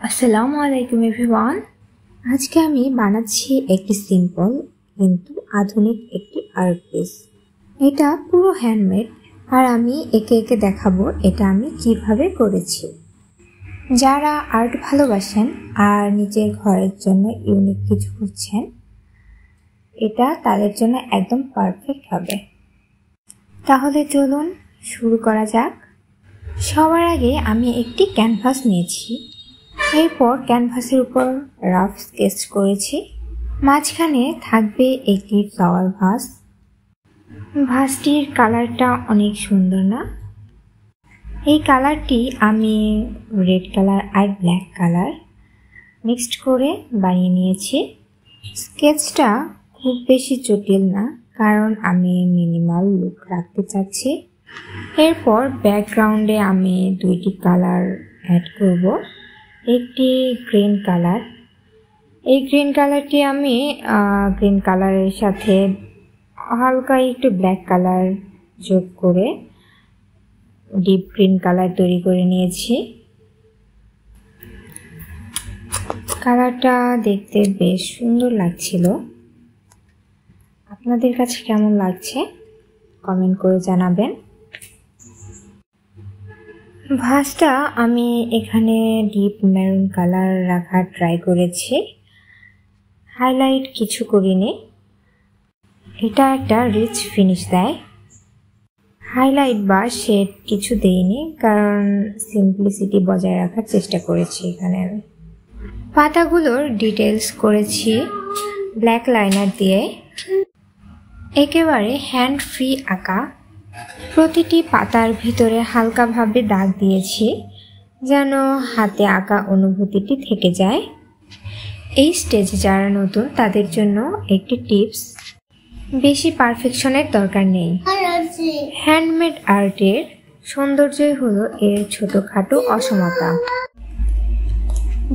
আসসালামু আলাইকুম এভরিওয়ান। আজকে আমি বানাচ্ছি একটি সিম্পল কিন্তু আধুনিক একটি আর্ট পিস। এটা পুরো হ্যান্ডমেড আর আমি একে একে দেখাবো এটা আমি কিভাবে করেছি। যারা আর্ট ভালোবাসেন আর নিজের ঘরের জন্য ইউনিক কিছু খুঁজছেন, এটা তাদের জন্য একদম পারফেক্ট হবে। তাহলে চলুন শুরু করা যাক। সবার আগে আমি একটি ক্যানভাস নিয়েছি। এরপর ক্যানভাসের উপর রাফ স্কেচ করেছি। মাঝখানে থাকবে একটি ফ্লাওয়ার ভাস। ভাসটির কালারটা অনেক সুন্দর না? এই কালারটি আমি রেড কালার আর ব্ল্যাক কালার মিক্সড করে বানিয়ে নিয়েছি। স্কেচটা খুব বেশি জটিল না, কারণ আমি মিনিমাল লুক রাখতে চাচ্ছি। এরপর ব্যাকগ্রাউন্ডে আমি দুইটি কালার অ্যাড করব। একটি গ্রিন কালার। এই গ্রিন কালারটি আমি গ্রিন কালারের সাথে হালকা একটু ব্ল্যাক কালার যোগ করে ডিপ গ্রিন কালার তৈরি করে নিয়েছি। কালারটা দেখতে বেশ সুন্দর লাগছিল। আপনাদের কাছে কেমন লাগছে কমেন্ট করে জানাবেন। ভাসটা আমি এখানে ডিপ মেরুন কালার রাখার ট্রাই করেছি, হাইলাইট কিছু করিনি। এটা একটা রিচ ফিনিশ দেয়। হাইলাইট বা শেড কিছু দেইনি, কারণ সিম্পলিসিটি বজায় রাখার চেষ্টা করেছি। এখানে আমি পাতাগুলোর ডিটেলস করেছি ব্ল্যাক লাইনার দিয়ে, একেবারে হ্যান্ড ফ্রি আঁকা। প্রতিটি পাতার ভিতরে হালকাভাবে দাগ দিয়েছি, যেন হাতে আঁকা অনুভূতিটি থেকে যায়। এই স্টেজে যারা নতুন তাদের জন্য একটি টিপস, বেশি পারফেকশনের দরকার নেই। হ্যান্ডমেড আর্টের সৌন্দর্যই হলো এর ছোটোখাটো অসমতা।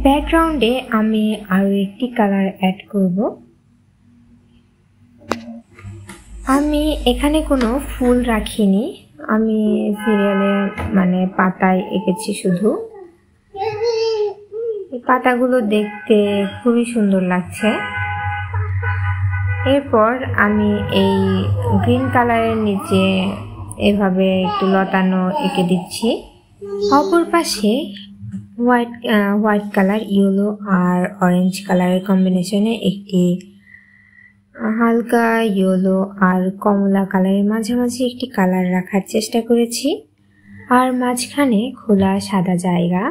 ব্যাকগ্রাউন্ডে আমি আরও একটি কালার অ্যাড করব। আমি এখানে কোনো ফুল রাখিনি, আমি সিরিয়ালে পাতায় এঁকেছি শুধু। এই পাতাগুলো দেখতে খুবই সুন্দর লাগছে। এরপর আমি এই গ্রিন কালারের নিচে এভাবে একটু লতানো এঁকে দিচ্ছি। অপর পাশে হোয়াইট কালার, ইয়েলো আর অরেঞ্জ কালারের কম্বিনেশনে একটি হালকা ইয়েলো আর কমলা কালারের মাঝামাঝি একটি কালার রাখার চেষ্টা করেছি। আর মাঝখানে খোলা সাদা জায়গা।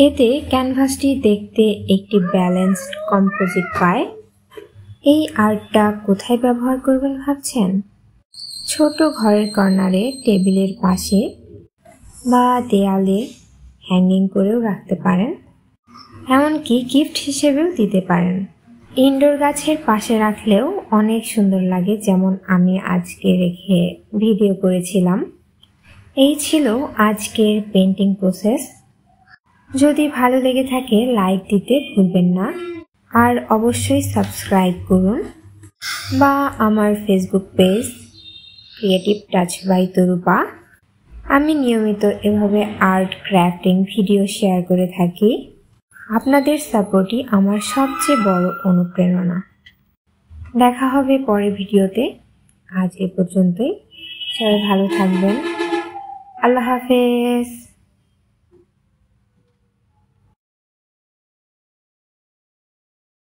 এতে ক্যানভাসটি দেখতে একটি ব্যালেন্সড কম্পোজিট পায়। এই আর্টটা কোথায় ব্যবহার করবেন ভাবছেন? ছোট ঘরের কর্নারে, টেবিলের পাশে বা দেয়ালে হ্যাঙ্গিং করেও রাখতে পারেন, এমনকি গিফট হিসেবেও দিতে পারেন। ইনডোর গাছের পাশে রাখলেও অনেক সুন্দর লাগে, যেমন আমি আজকে রেখে ভিডিও করেছিলাম। এই ছিল আজকের পেন্টিং প্রসেস। যদি ভালো লেগে থাকে লাইক দিতে ভুলবেন না, আর অবশ্যই সাবস্ক্রাইব করুন বা আমার Facebook page creative touch by Tarupa. আমি নিয়মিত এভাবে আর্ট ক্রাফটিং ভিডিও শেয়ার করে থাকি। আপনাদের সাপোর্টই আমার সবচেয়ে বড় অনুপ্রেরণা। দেখা হবে পরের ভিডিওতে। আজ এ পর্যন্তই। সবাই ভালো থাকবেন। আল্লাহ হাফেজ।